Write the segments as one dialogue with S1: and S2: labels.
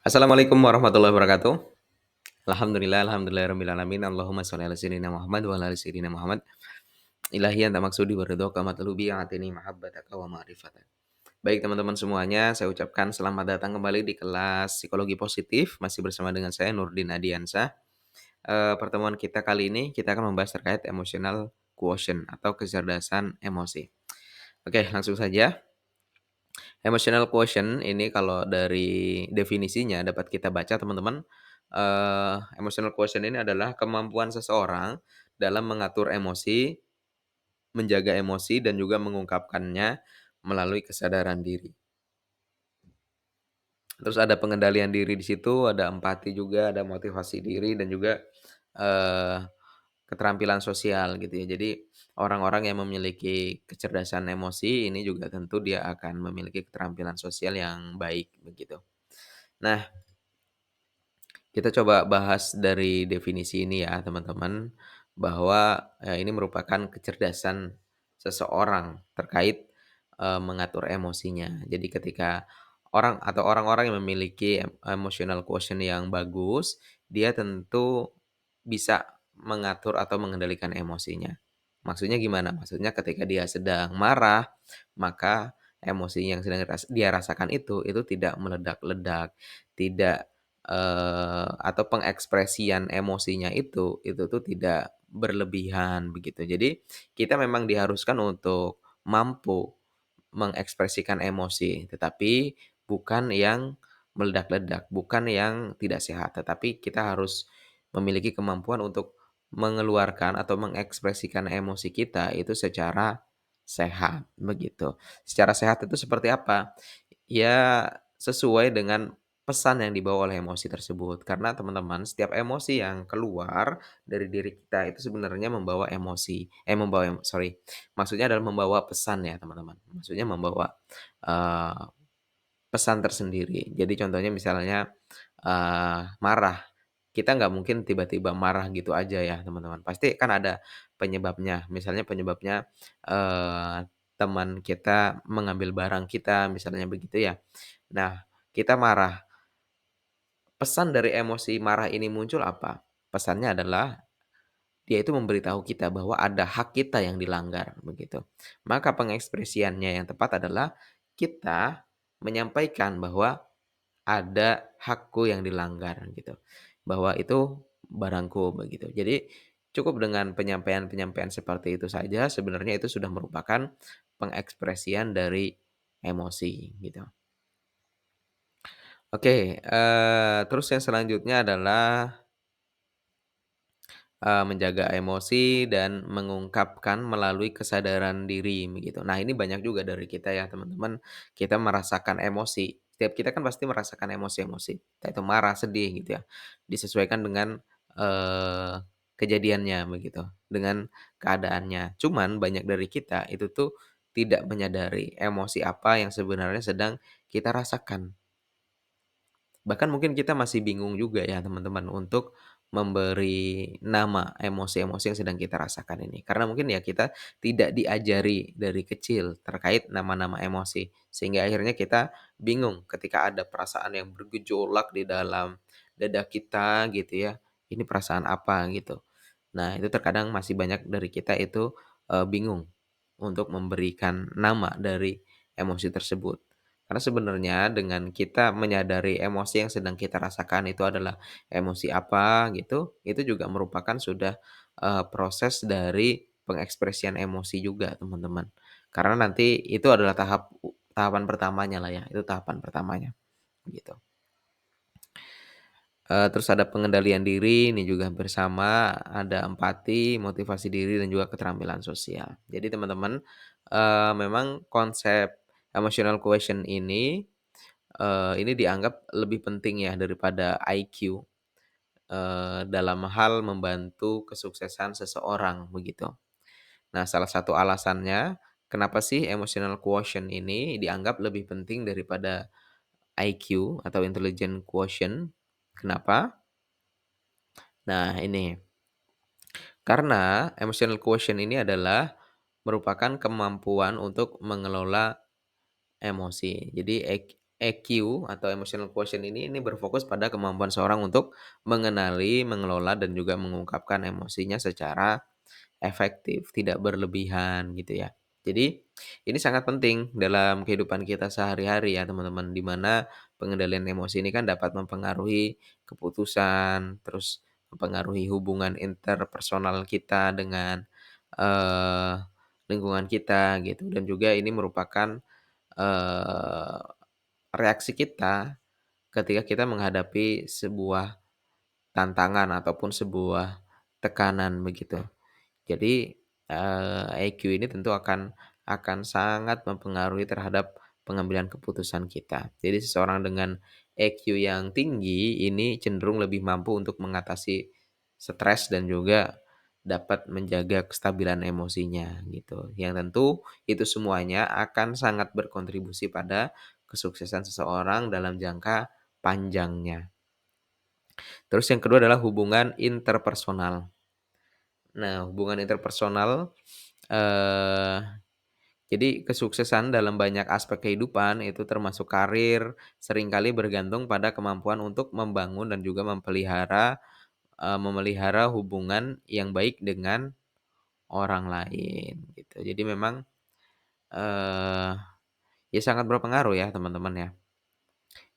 S1: Assalamualaikum warahmatullahi wabarakatuh. Alhamdulillahirabbil alamin. Allahumma shalli ala sayyidina Muhammad wa ala ali sayyidina Muhammad. Ilahi anta maksudi wa ridhoka matlubi atini mahabbataka wa ma'rifatak. Baik teman-teman semuanya, saya ucapkan selamat datang kembali di kelas psikologi positif. Masih bersama dengan saya Nurdin Adiansyah. Pertemuan kita kali ini kita akan membahas terkait emotional quotient atau kecerdasan emosi. Oke, langsung saja. Emotional quotient ini kalau dari definisinya dapat kita baca teman-teman, emotional quotient ini adalah kemampuan seseorang dalam mengatur emosi, menjaga emosi, dan juga mengungkapkannya melalui kesadaran diri. Terus ada pengendalian diri di situ, ada empati juga, ada motivasi diri dan juga, eee, keterampilan sosial gitu ya. Jadi orang-orang yang memiliki kecerdasan emosi ini juga tentu dia akan memiliki keterampilan sosial yang baik begitu. Nah, kita coba bahas dari definisi ini ya teman-teman, bahwa, ini merupakan kecerdasan seseorang terkait, mengatur emosinya. Jadi ketika orang atau orang-orang yang memiliki emotional quotient yang bagus, dia tentu bisa mengatur atau mengendalikan emosinya. Maksudnya gimana? Maksudnya ketika dia sedang marah, maka emosi yang sedang dia rasakan itu tidak meledak-ledak, tidak atau pengekspresian emosinya itu tuh tidak berlebihan begitu. Jadi, kita memang diharuskan untuk mampu mengekspresikan emosi, tetapi bukan yang meledak-ledak, bukan yang tidak sehat, tetapi kita harus memiliki kemampuan untuk mengeluarkan atau mengekspresikan emosi kita itu secara sehat, begitu. Secara sehat itu seperti apa? Ya, sesuai dengan pesan yang dibawa oleh emosi tersebut. Karena teman-teman, setiap emosi yang keluar dari diri kita itu sebenarnya membawa emosi, maksudnya adalah membawa pesan ya teman-teman. Maksudnya membawa, eee, pesan tersendiri. Jadi contohnya misalnya, marah, kita nggak mungkin tiba-tiba marah gitu aja ya teman-teman. Pasti kan ada penyebabnya. Misalnya penyebabnya, teman kita mengambil barang kita, misalnya begitu ya. Nah, kita marah. Pesan dari emosi marah ini muncul apa? Pesannya adalah dia itu memberitahu kita bahwa ada hak kita yang dilanggar, begitu. Maka pengekspresiannya yang tepat adalah kita menyampaikan bahwa ada hakku yang dilanggar, gitu. Bahwa itu barangku, begitu. Jadi cukup dengan penyampaian-penyampaian seperti itu saja sebenarnya itu sudah merupakan pengekspresian dari emosi, gitu. Oke, terus yang selanjutnya adalah, menjaga emosi dan mengungkapkan melalui kesadaran diri begitu. Nah ini banyak juga dari kita ya teman-teman, kita merasakan emosi. Setiap kita kan pasti merasakan emosi-emosi, entah itu marah, sedih gitu ya, disesuaikan dengan, kejadiannya begitu, dengan keadaannya. Cuman banyak dari kita itu tuh tidak menyadari emosi apa yang sebenarnya sedang kita rasakan. Bahkan mungkin kita masih bingung juga ya teman-teman untuk memberi nama emosi-emosi yang sedang kita rasakan ini. Karena mungkin ya kita tidak diajari dari kecil terkait nama-nama emosi. Sehingga akhirnya kita bingung ketika ada perasaan yang bergejolak di dalam dada kita gitu ya. Ini perasaan apa gitu. Nah itu terkadang masih banyak dari kita itu bingung untuk memberikan nama dari emosi tersebut. Karena sebenarnya dengan kita menyadari emosi yang sedang kita rasakan itu adalah emosi apa gitu, itu juga merupakan sudah, proses dari pengekspresian emosi juga teman-teman. Karena nanti itu adalah tahapan pertamanya lah ya, itu tahapan pertamanya, gitu. Terus ada pengendalian diri, ini juga hampir sama, ada empati, motivasi diri, dan juga keterampilan sosial. Jadi teman-teman, memang konsep emotional quotient ini dianggap lebih penting ya daripada IQ, dalam hal membantu kesuksesan seseorang, begitu. Nah, salah satu alasannya kenapa sih emotional quotient ini dianggap lebih penting daripada IQ atau intelligent quotient, kenapa? Nah ini, karena emotional quotient ini adalah merupakan kemampuan untuk mengelola emosi. Jadi EQ atau emotional quotient ini berfokus pada kemampuan seorang untuk mengenali, mengelola, dan juga mengungkapkan emosinya secara efektif, tidak berlebihan gitu ya. Jadi, ini sangat penting dalam kehidupan kita sehari-hari ya teman-teman, di mana pengendalian emosi ini kan dapat mempengaruhi keputusan, terus mempengaruhi hubungan interpersonal kita dengan, eee, lingkungan kita gitu, dan juga ini merupakan, eee, reaksi kita ketika kita menghadapi sebuah tantangan ataupun sebuah tekanan begitu. Jadi, EQ ini tentu akan sangat mempengaruhi terhadap pengambilan keputusan kita. Jadi seseorang dengan EQ yang tinggi ini cenderung lebih mampu untuk mengatasi stres dan juga dapat menjaga kestabilan emosinya gitu. Yang tentu itu semuanya akan sangat berkontribusi pada kesuksesan seseorang dalam jangka panjangnya. Terus yang kedua adalah hubungan interpersonal. Nah, hubungan interpersonal, eee, jadi kesuksesan dalam banyak aspek kehidupan itu termasuk karir, seringkali bergantung pada kemampuan untuk membangun dan juga memelihara hubungan yang baik dengan orang lain gitu. Jadi memang, eee, ya sangat berpengaruh ya teman-teman ya.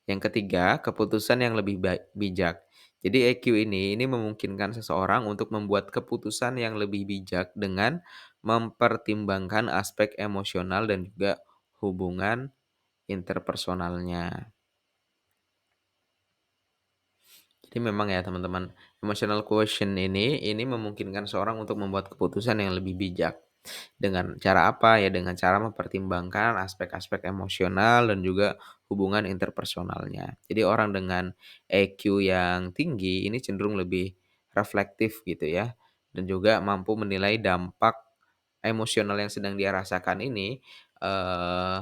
S1: Yang ketiga, keputusan yang lebih bijak. Jadi EQ ini memungkinkan seseorang untuk membuat keputusan yang lebih bijak dengan mempertimbangkan aspek emosional dan juga hubungan interpersonalnya. Jadi memang ya teman-teman, emotional quotient ini memungkinkan seorang untuk membuat keputusan yang lebih bijak. Dengan cara apa? Ya dengan cara mempertimbangkan aspek-aspek emosional dan juga hubungan interpersonalnya. Jadi orang dengan EQ yang tinggi ini cenderung lebih reflektif gitu ya, dan juga mampu menilai dampak emosional yang sedang dia rasakan ini, eee,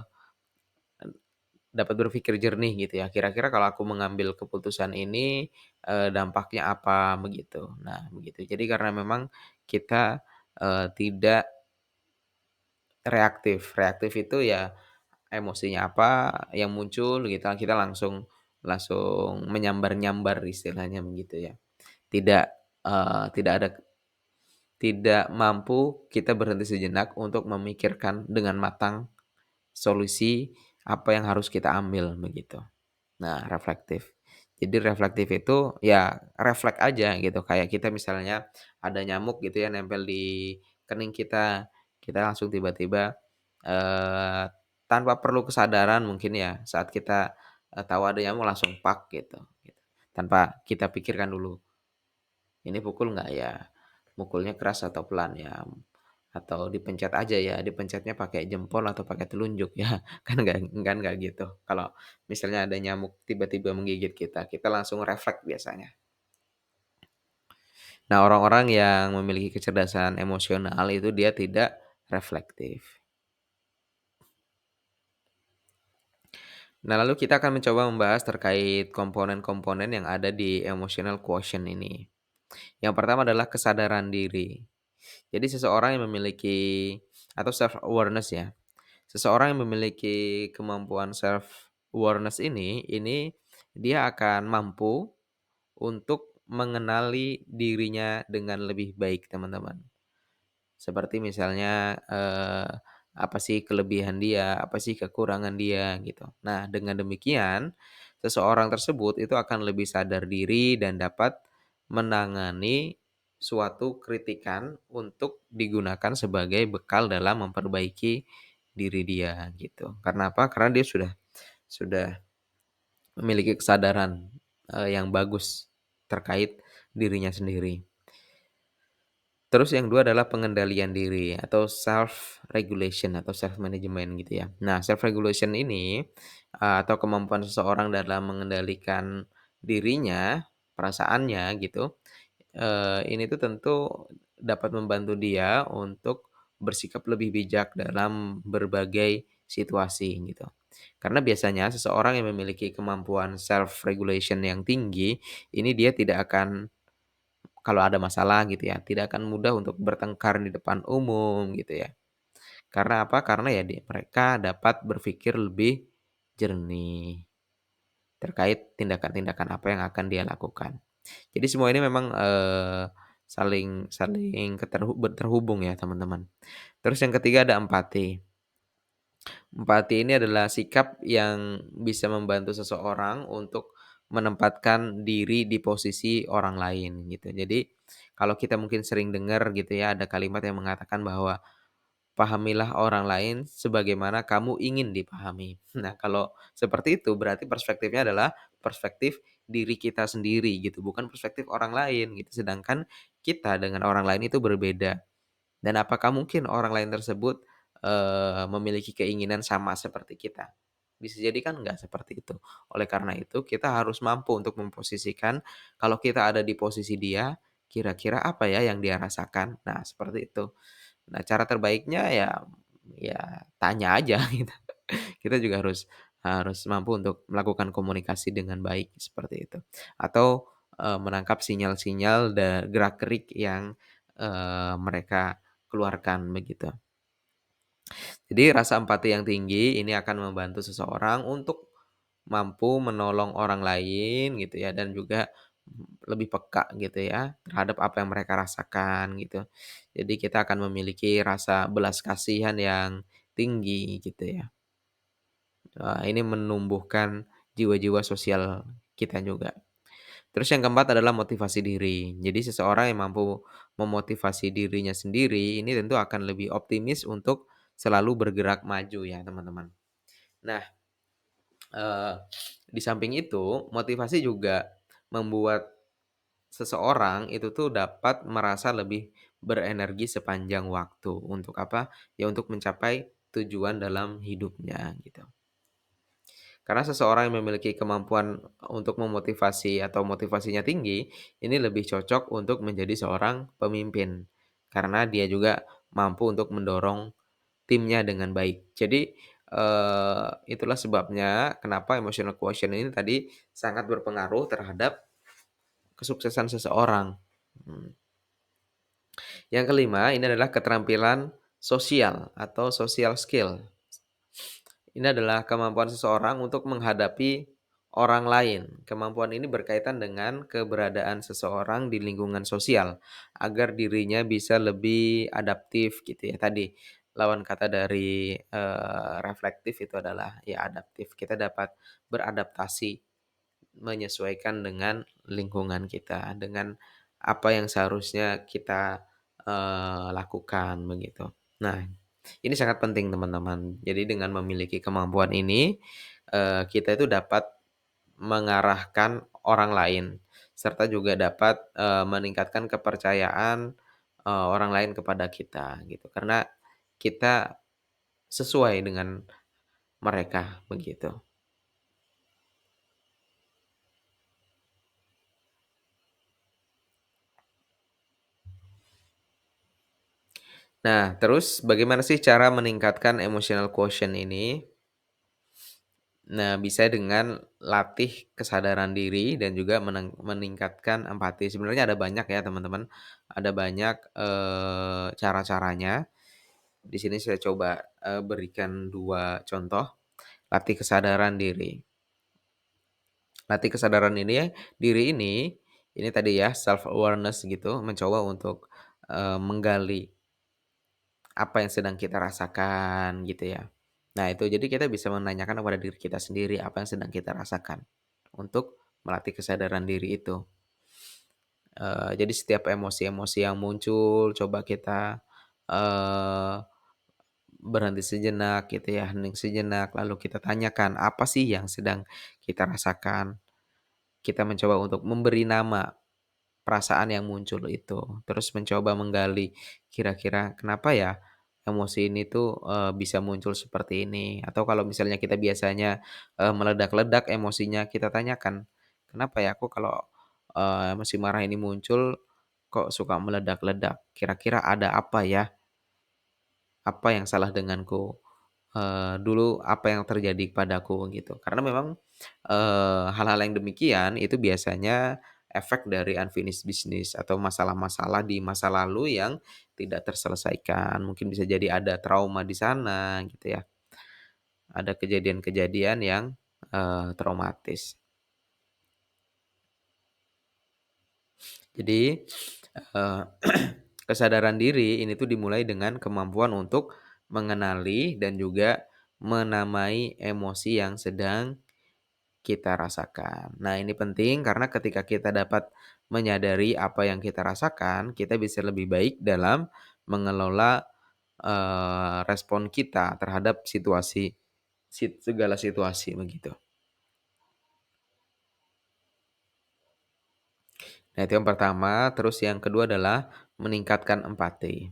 S1: dapat berpikir jernih gitu ya, kira-kira kalau aku mengambil keputusan ini, dampaknya apa, begitu. Nah begitu, jadi karena memang kita, tidak reaktif. Reaktif itu ya emosinya apa yang muncul gitu, kita langsung langsung menyambar-nyambar istilahnya begitu ya. Tidak, tidak mampu kita berhenti sejenak untuk memikirkan dengan matang solusi apa yang harus kita ambil begitu. Nah, reflektif. Jadi reflektif itu ya refleks aja gitu, kayak kita misalnya ada nyamuk gitu ya nempel di kening kita, kita langsung tiba-tiba, eee, tanpa perlu kesadaran mungkin ya, saat kita, tahu ada nyamuk langsung gitu, gitu. Tanpa kita pikirkan dulu, "Ini pukul nggak ya? Mukulnya keras atau pelan ya? Atau dipencet aja ya, dipencetnya pakai jempol atau pakai telunjuk ya?" Kan nggak gitu. Kalau misalnya ada nyamuk tiba-tiba menggigit kita, kita langsung refleks biasanya. Nah, orang-orang yang memiliki kecerdasan emosional itu dia tidak reflektif. Nah, lalu kita akan mencoba membahas terkait komponen-komponen yang ada di emotional quotient ini. Yang pertama adalah kesadaran diri. Jadi seseorang yang memiliki atau self awareness ya. Seseorang yang memiliki kemampuan self awareness ini dia akan mampu untuk mengenali dirinya dengan lebih baik, teman-teman. Seperti misalnya, apa sih kelebihan dia, apa sih kekurangan dia, gitu. Nah, dengan demikian, seseorang tersebut itu akan lebih sadar diri dan dapat menangani suatu kritikan untuk digunakan sebagai bekal dalam memperbaiki diri dia, gitu. Karena apa? Karena dia sudah memiliki kesadaran, yang bagus terkait dirinya sendiri. Terus yang 2 adalah pengendalian diri atau self regulation atau self management gitu ya. Nah, self regulation ini, atau kemampuan seseorang dalam mengendalikan dirinya, perasaannya gitu, ini tuh tentu dapat membantu dia untuk bersikap lebih bijak dalam berbagai situasi gitu. Karena biasanya seseorang yang memiliki kemampuan self regulation yang tinggi, ini dia tidak akan kalau ada masalah gitu ya, tidak akan mudah untuk bertengkar di depan umum gitu ya. Karena apa? Karena ya mereka dapat berpikir lebih jernih. terkait tindakan-tindakan apa yang akan dia lakukan. Jadi semua ini memang, saling saling terhubung ya teman-teman. Terus yang ketiga ada empati. Empati ini adalah sikap yang bisa membantu seseorang untuk menempatkan diri di posisi orang lain gitu. Jadi kalau kita mungkin sering dengar gitu ya ada kalimat yang mengatakan bahwa pahamilah orang lain sebagaimana kamu ingin dipahami. Nah, kalau seperti itu berarti perspektifnya adalah perspektif diri kita sendiri gitu, bukan perspektif orang lain gitu. Sedangkan kita dengan orang lain itu berbeda. Dan apakah mungkin orang lain tersebut, memiliki keinginan sama seperti kita? Bisa jadi kan nggak seperti itu. Oleh karena itu kita harus mampu untuk memposisikan kalau kita ada di posisi dia, kira-kira apa ya yang dia rasakan? Nah, seperti itu. Nah, cara terbaiknya ya tanya aja gitu. Kita juga harus harus mampu untuk melakukan komunikasi dengan baik seperti itu. Atau, menangkap sinyal-sinyal gerak-gerik yang, mereka keluarkan begitu. Jadi rasa empati yang tinggi ini akan membantu seseorang untuk mampu menolong orang lain gitu ya dan juga, lebih peka gitu ya terhadap apa yang mereka rasakan gitu. Jadi kita akan memiliki rasa belas kasihan yang tinggi gitu ya. Ini menumbuhkan jiwa-jiwa sosial kita juga. Terus yang keempat adalah motivasi diri. Jadi seseorang yang mampu memotivasi dirinya sendiri ini tentu akan lebih optimis untuk selalu bergerak maju ya teman-teman. Nah, eee, di samping itu motivasi juga membuat seseorang itu tuh dapat merasa lebih berenergi sepanjang waktu. Untuk apa? Ya untuk mencapai tujuan dalam hidupnya gitu. Karena seseorang yang memiliki kemampuan untuk memotivasi atau motivasinya tinggi, ini lebih cocok untuk menjadi seorang pemimpin. Karena dia juga mampu untuk mendorong timnya dengan baik. Jadi, itulah sebabnya kenapa emotional quotient ini tadi sangat berpengaruh terhadap kesuksesan seseorang. Mhm. Yang kelima, ini adalah keterampilan sosial atau social skill. Ini adalah kemampuan seseorang untuk menghadapi orang lain. Kemampuan ini berkaitan dengan keberadaan seseorang di lingkungan sosial, agar dirinya bisa lebih adaptif gitu ya. Tadi lawan kata dari, reflektif itu adalah ya adaptif. Kita dapat beradaptasi, menyesuaikan dengan lingkungan kita, dengan apa yang seharusnya kita, lakukan begitu. Nah, ini sangat penting teman-teman. Jadi dengan memiliki kemampuan ini, kita itu dapat mengarahkan orang lain, serta juga dapat, meningkatkan kepercayaan, orang lain kepada kita gitu. Karena kita sesuai dengan mereka begitu. Nah, terus bagaimana sih cara meningkatkan emotional quotient ini? Nah, bisa dengan latih kesadaran diri dan juga meningkatkan empati. Sebenarnya ada banyak ya teman-teman, ada banyak, cara-caranya. Di sini saya coba, berikan 2 contoh, latih kesadaran diri. Latih kesadaran diri ini tadi ya self awareness gitu, mencoba untuk, menggali apa yang sedang kita rasakan gitu ya. Nah itu jadi kita bisa menanyakan kepada diri kita sendiri apa yang sedang kita rasakan, untuk melatih kesadaran diri itu. Jadi setiap emosi-emosi yang muncul coba kita, eee, berhenti sejenak gitu ya, hening sejenak lalu kita tanyakan apa sih yang sedang kita rasakan. Kita mencoba untuk memberi nama perasaan yang muncul itu, terus mencoba menggali, kira-kira kenapa ya emosi ini tuh, bisa muncul seperti ini? Atau kalau misalnya kita biasanya, meledak-ledak emosinya, kita tanyakan, "Kenapa ya aku kalau, emosi marah ini muncul, kok suka meledak-ledak? Kira-kira ada apa ya? Apa yang salah denganku? Dulu apa yang terjadi padaku?" Gitu. Karena memang, hal-hal yang demikian itu biasanya efek dari unfinished business atau masalah-masalah di masa lalu yang tidak terselesaikan. Mungkin bisa jadi ada trauma di sana gitu ya, ada kejadian-kejadian yang, traumatis. Jadi, eee, kesadaran diri ini tuh dimulai dengan kemampuan untuk mengenali dan juga menamai emosi yang sedang kita rasakan. Nah, ini penting karena ketika kita dapat menyadari apa yang kita rasakan, kita bisa lebih baik dalam mengelola, respon kita terhadap segala situasi begitu. Nah, itu yang pertama, terus yang kedua adalah meningkatkan empati.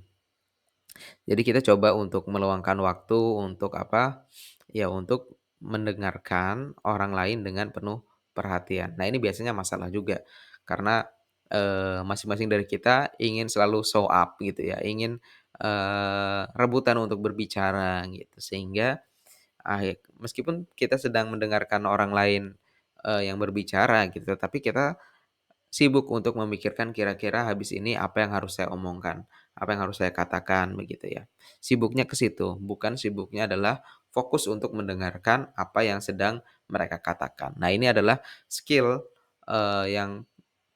S1: Jadi kita coba untuk meluangkan waktu untuk apa, ya untuk mendengarkan orang lain dengan penuh perhatian. Nah, ini biasanya masalah juga karena, masing-masing dari kita ingin selalu show up gitu ya, ingin, rebutan untuk berbicara gitu. Sehingga meskipun kita sedang mendengarkan orang lain, yang berbicara gitu, tapi kita sibuk untuk memikirkan kira-kira habis ini apa yang harus saya omongkan, apa yang harus saya katakan begitu ya. Sibuknya ke situ, bukan sibuknya adalah fokus untuk mendengarkan apa yang sedang mereka katakan. Nah, ini adalah skill, yang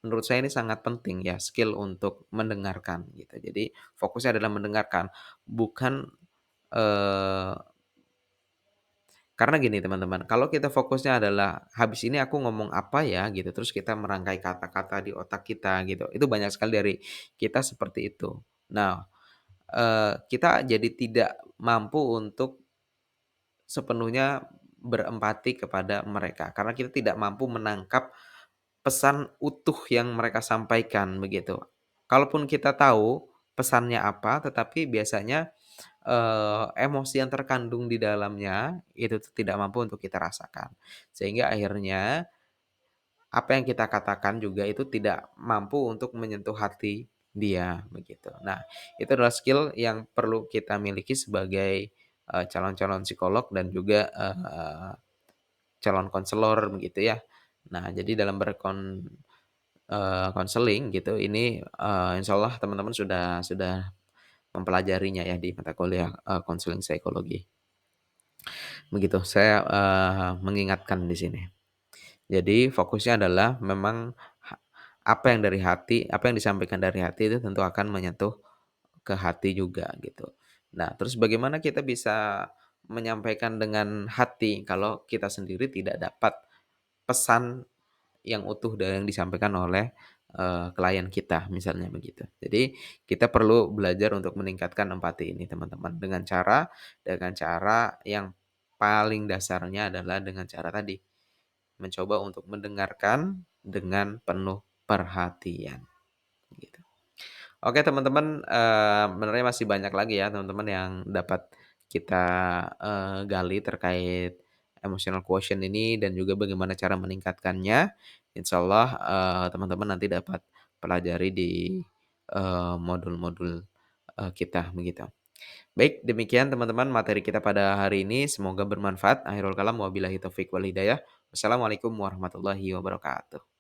S1: menurut saya ini sangat penting ya, skill untuk mendengarkan gitu. Jadi fokusnya adalah mendengarkan, bukan, eee karena gini teman-teman, kalau kita fokusnya adalah, "Habis ini aku ngomong apa ya?" Gitu, terus kita merangkai kata-kata di otak kita gitu, itu banyak sekali dari kita seperti itu. Nah, kita jadi tidak mampu untuk sepenuhnya berempati kepada mereka, karena kita tidak mampu menangkap pesan utuh yang mereka sampaikan, begitu. Kalaupun kita tahu pesannya apa, tetapi biasanya emosi yang terkandung di dalamnya, itu tuh tidak mampu untuk kita rasakan. Sehingga akhirnya, apa yang kita katakan juga itu tidak mampu untuk menyentuh hati dia, begitu. Nah, itu adalah skill yang perlu kita miliki sebagai, calon-calon psikolog dan juga, calon konselor begitu ya. Nah, jadi dalam konseling gitu ini, insyaallah teman-teman sudah mempelajarinya ya di mata kuliah, konseling psikologi. Begitu, saya, mengingatkan di sini. Jadi fokusnya adalah memang apa yang dari hati, apa yang disampaikan dari hati itu tentu akan menyentuh ke hati juga gitu. Nah, terus bagaimana kita bisa menyampaikan dengan hati kalau kita sendiri tidak dapat pesan yang utuh dari yang disampaikan oleh, klien kita misalnya begitu. Jadi kita perlu belajar untuk meningkatkan empati ini teman-teman dengan cara yang paling dasarnya adalah dengan cara tadi, mencoba untuk mendengarkan dengan penuh perhatian, gitu. Oke teman-teman, sebenarnya masih banyak lagi ya teman-teman yang dapat kita, gali terkait emotional quotient ini dan juga bagaimana cara meningkatkannya. Insyaallah, teman-teman nanti dapat pelajari di, modul-modul, kita begitu. Baik demikian teman-teman materi kita pada hari ini, semoga bermanfaat. Akhirul kalam wabillahi taufik wal hidayah. Wassalamualaikum warahmatullahi wabarakatuh.